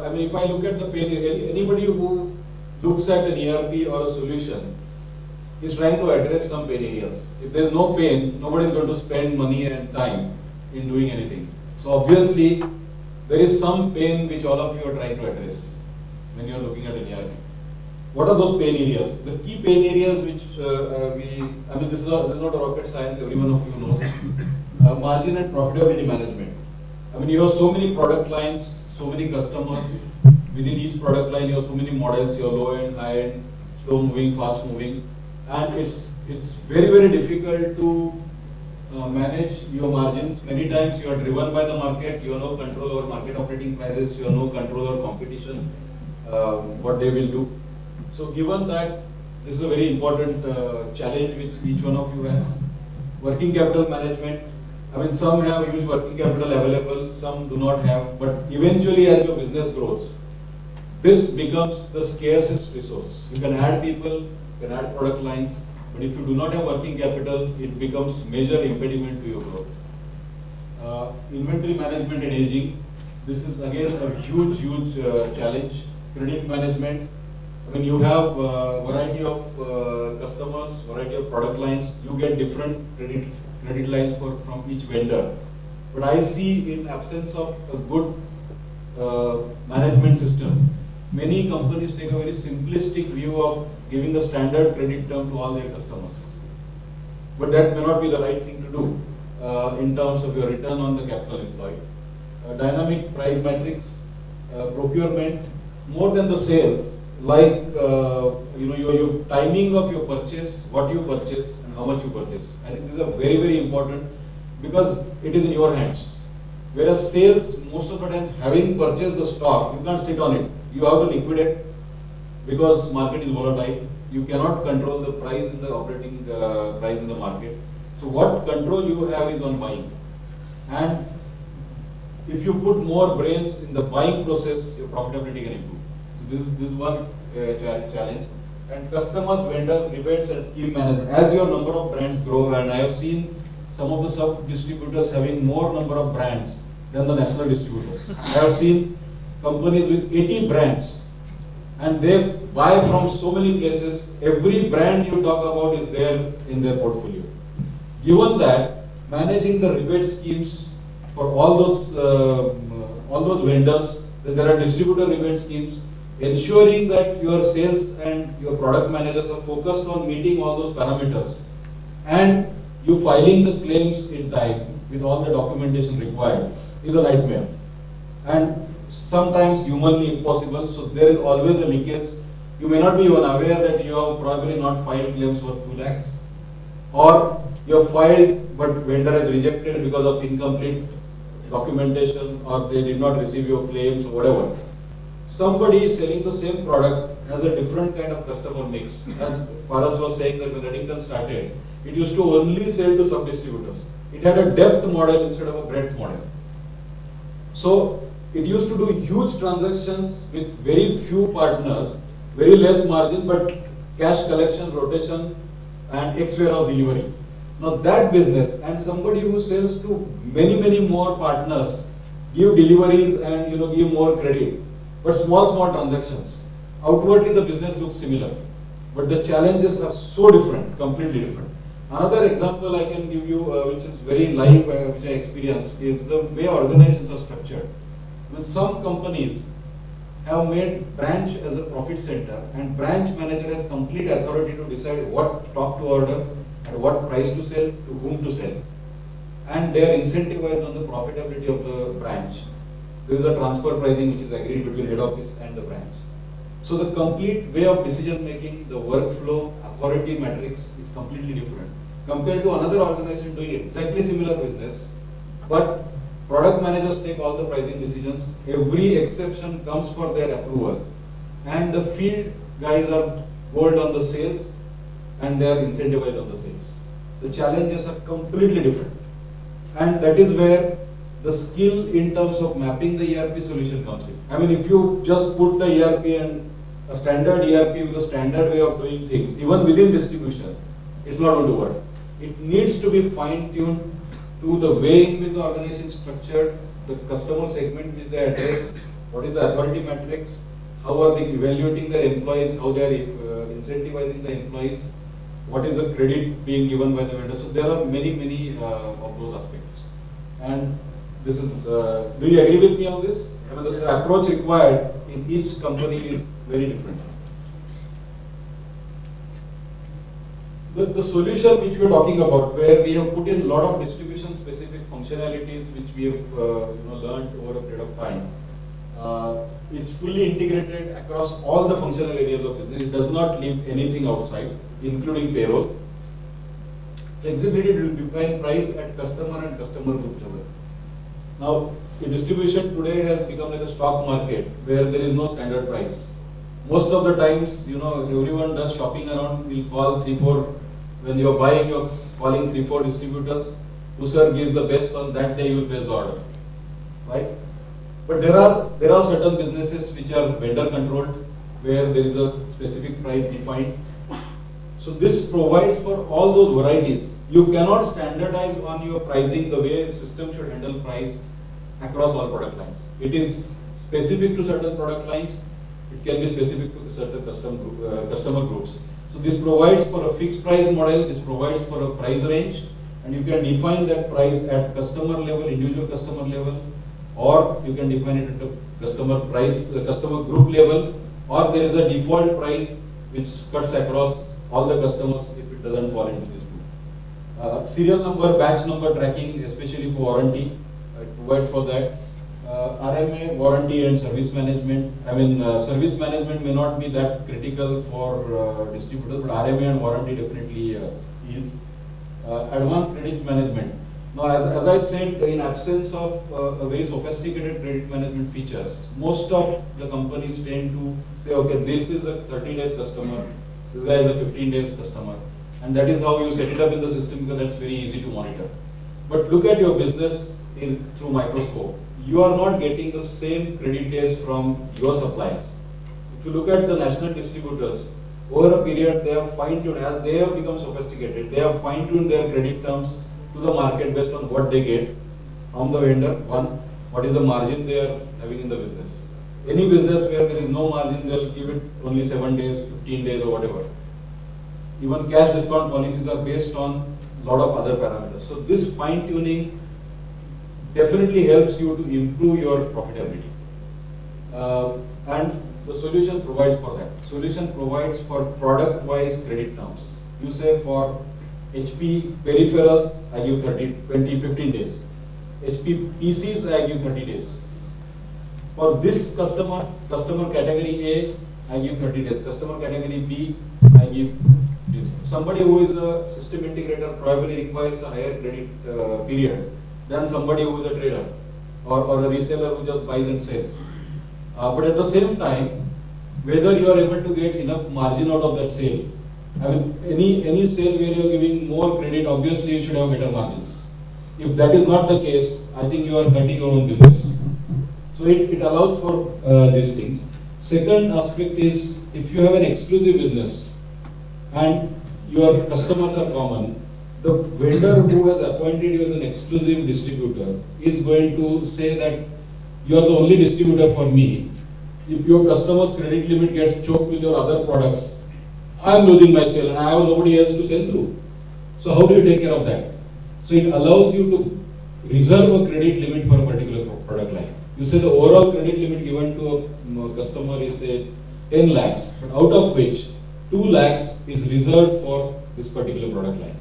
I mean, if I look at the pain, anybody who looks at an ERP or a solution is trying to address some pain areas. If there's no pain, nobody is going to spend money and time in doing anything. So obviously, there is some pain which all of you are trying to address when you are looking at an ERP. What are those pain areas? The key pain areas which I mean, this is not a rocket science, every one of you knows. Margin and profitability management. I mean, you have so many product lines, so many customers. Within each product line, you have so many models, you have low end, high end, slow moving, fast moving. And it's very, very difficult to manage your margins. Many times you are driven by the market, you have no control over market operating prices, you have no control over competition, what they will do. So given that this is a very important challenge which each one of you has, working capital management, I mean, some have huge working capital available, some do not have, but eventually as your business grows, this becomes the scarcest resource. You can add people, you can add product lines, but if you do not have working capital, it becomes major impediment to your growth. Inventory management and aging, this is again a huge challenge. Credit management, I mean, you have variety of customers, variety of product lines, you get different credit lines from each vendor. But I see in absence of a good management system, many companies take a very simplistic view of giving a standard credit term to all their customers. But that may not be the right thing to do in terms of your return on the capital employed. Dynamic price matrix, procurement, more than the sales, like your timing of your purchase, what you purchase and how much you purchase. I think these are very, very important because it is in your hands. Whereas sales, most of the time, having purchased the stock, you can't sit on it. You have to liquidate because market is volatile. You cannot control the price in the operating price in the market. So what control you have is on buying. And if you put more brains in the buying process, your profitability can improve. So this is one challenge. And customers, vendor, rebates and scheme management. As your number of brands grow, and I have seen some of the sub-distributors having more number of brands than the national distributors. I have seen companies with 80 brands and they buy from so many places. Every brand you talk about is there in their portfolio. Given that, managing the rebate schemes for all those vendors, then there are distributor rebate schemes, ensuring that your sales and your product managers are focused on meeting all those parameters and you filing the claims in time with all the documentation required is a nightmare. And sometimes humanly impossible, so there is always a leakage. You may not be even aware that you have probably not filed claims for 2 lakhs, or you have filed but vendor has rejected because of incomplete documentation, or they did not receive your claims or whatever. Somebody selling the same product has a different kind of customer mix. As Paras was saying that when Redington started, it used to only sell to sub-distributors. It had a depth model instead of a breadth model. So it used to do huge transactions with very few partners, very less margin, but cash collection, rotation, and X warehouse delivery. Now that business and somebody who sells to many more partners, give deliveries and give more credit, but small transactions. Outwardly the business looks similar, but the challenges are so different, completely different. Another example I can give you, which is very live, which I experienced, is the way organizations are structured. When some companies have made branch as a profit center, and branch manager has complete authority to decide what stock to order, at what price to sell, to whom to sell. And they are incentivized on the profitability of the branch. There is a transfer pricing which is agreed between head office and the branch. So the complete way of decision making, the workflow, authority matrix is completely different compared to another organization doing exactly similar business, but product managers take all the pricing decisions. Every exception comes for their approval, and the field guys are gold on the sales, and they are incentivized on the sales. The challenges are completely different, and that is where the skill in terms of mapping the ERP solution comes in. I mean, if you just put the ERP and a standard ERP with a standard way of doing things, even within distribution, it's not going to work. It needs to be fine-tuned to the way in which the organization is structured, the customer segment which they address, What is the authority matrix? How are they evaluating their employees? How they are incentivizing the employees? What is the credit being given by the vendor? So there are many of those aspects. And this is, do you agree with me on this? I mean, the approach required in each company is very different. The solution which we are talking about, where we have put in a lot of distribution specific functionalities which we have learned over a period of time, it's fully integrated across all the functional areas of business. It does not leave anything outside, including payroll. Flexibility will define price at customer and customer group level. Now, the distribution today has become like a stock market where there is no standard price. Most of the times, everyone does shopping around. We'll call 3-4. When you're buying, you're calling 3-4 distributors. Whoever gives the best on that day, you will place the order, right? But there are certain businesses which are vendor controlled, where there is a specific price defined. So this provides for all those varieties. You cannot standardize on your pricing the way the system should handle price across all product lines. It is specific to certain product lines. It can be specific to certain customer groups. So this provides for a fixed price model. This provides for a price range, and you can define that price at customer level, individual customer level, or you can define it at a customer group level, or there is a default price which cuts across all the customers if it doesn't fall into this group. Serial number, batch number tracking, especially for warranty, it provides for that. RMA, warranty and service management. I mean, service management may not be that critical for distributors, but RMA and warranty definitely is. Advanced credit management. Now, as I said, in absence of a very sophisticated credit management features, most of the companies tend to say, okay, this is a 30 days customer, this guy is a 15 days customer, and that is how you set it up in the system because that's very easy to monitor. But look at your business through microscope. You are not getting the same credit days from your suppliers. If you look at the national distributors, over a period they have fine-tuned, as they have become sophisticated, they have fine-tuned their credit terms to the market based on what they get from the vendor. One, what is the margin they are having in the business. Any business where there is no margin, they will give it only 7 days, 15 days or whatever. Even cash discount policies are based on a lot of other parameters. So this fine-tuning definitely helps you to improve your profitability. And the solution provides for that. Solution provides for product-wise credit terms. You say for HP peripherals, I give 20, 15 days. HP PCs, I give 30 days. For this customer category A, I give 30 days. Customer category B, I give this. Somebody who is a system integrator probably requires a higher credit period than somebody who is a trader or a reseller who just buys and sells. But at the same time, whether you are able to get enough margin out of that sale. I mean, any sale where you are giving more credit, obviously you should have better margins. If that is not the case, I think you are hurting your own business. So it allows for these things. Second aspect is, if you have an exclusive business and your customers are common, the vendor who has appointed you as an exclusive distributor is going to say that you are the only distributor for me. If your customer's credit limit gets choked with your other products, I am losing my sale and I have nobody else to sell through. So how do you take care of that? So it allows you to reserve a credit limit for a particular product line. You say the overall credit limit given to a customer is say 10 lakhs, but out of which 2 lakhs is reserved for this particular product line.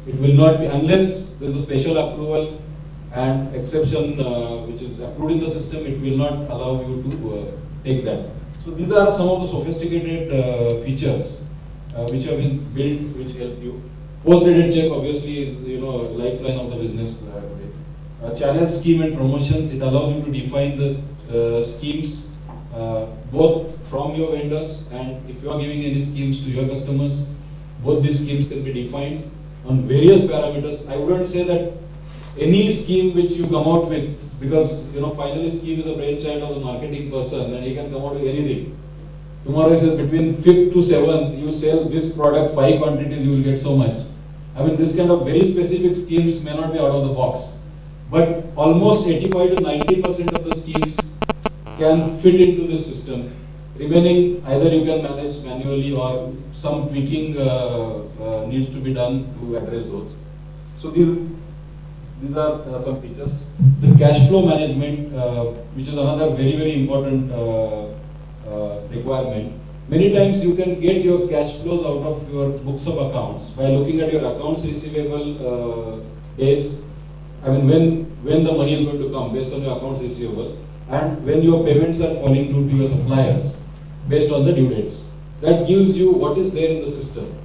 It will not be, unless there is a special approval and exception which is approved in the system, it will not allow you to take that. So these are some of the sophisticated features which have been built, which help you. Post-dated check obviously is lifeline of the business today. Channel scheme and promotions, it allows you to define the schemes both from your vendors, and if you are giving any schemes to your customers, both these schemes can be defined on various parameters. I wouldn't say that any scheme which you come out with, because finally scheme is a brainchild of the marketing person and he can come out with anything. Tomorrow he says between 5th to 7th, you sell this product 5 quantities, you will get so much. I mean, this kind of very specific schemes may not be out of the box, but almost 85 to 90% of the schemes can fit into the system. Remaining, either you can manage manually or some tweaking needs to be done to address those. So these are some features. The cash flow management, which is another very important requirement. Many times you can get your cash flows out of your books of accounts by looking at your accounts receivable days. I mean, when the money is going to come based on your accounts receivable, and when your payments are falling due to your suppliers based on the due dates. That gives you what is there in the system.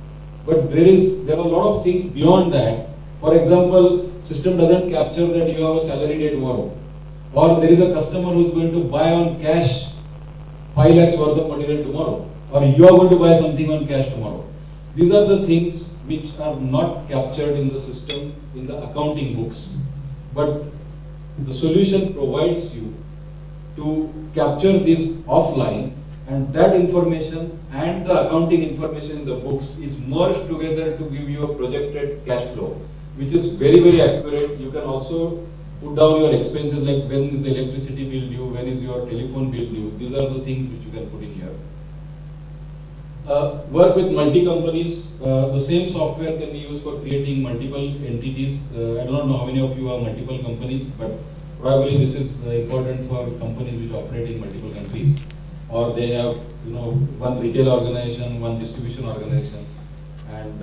But there are a lot of things beyond that. For example, system doesn't capture that you have a salary day tomorrow, or there is a customer who is going to buy on cash 5 lakhs worth of material tomorrow, or you are going to buy something on cash tomorrow. These are the things which are not captured in the system, in the accounting books. But the solution provides you to capture this offline, and that information and the accounting information in the books is merged together to give you a projected cash flow, which is very accurate. You can also put down your expenses, like when is the electricity bill due, when is your telephone bill due. These are the things which you can put in here. Work with multi-companies. The same software can be used for creating multiple entities. I don't know how many of you have multiple companies, but probably this is important for companies which operate in multiple countries, or they have one retail organization, one distribution organization, and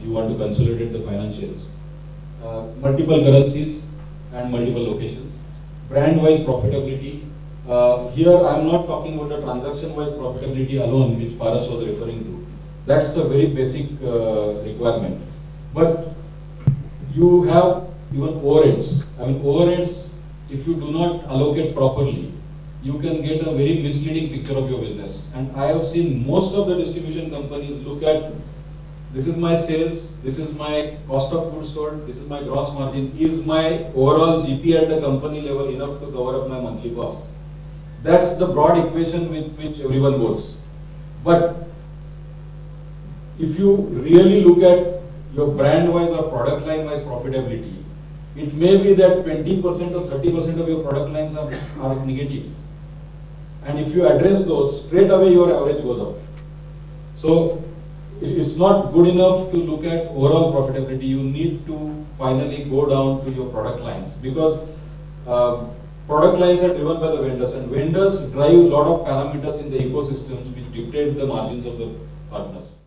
you want to consolidate the financials. Multiple currencies and multiple locations. Brand-wise profitability. Here I am not talking about the transaction-wise profitability alone, which Paras was referring to. That's a very basic requirement. But you have even overheads. I mean, overheads, if you do not allocate properly, you can get a very misleading picture of your business. And I have seen most of the distribution companies look at, this is my sales, this is my cost of goods sold, this is my gross margin, is my overall GP at the company level enough to cover up my monthly costs? That's the broad equation with which everyone goes. But if you really look at your brand-wise or product line-wise profitability, it may be that 20% or 30% of your product lines are negative. And if you address those, straight away your average goes up. So it's not good enough to look at overall profitability. You need to finally go down to your product lines, because product lines are driven by the vendors, and vendors drive a lot of parameters in the ecosystems which dictate the margins of the partners.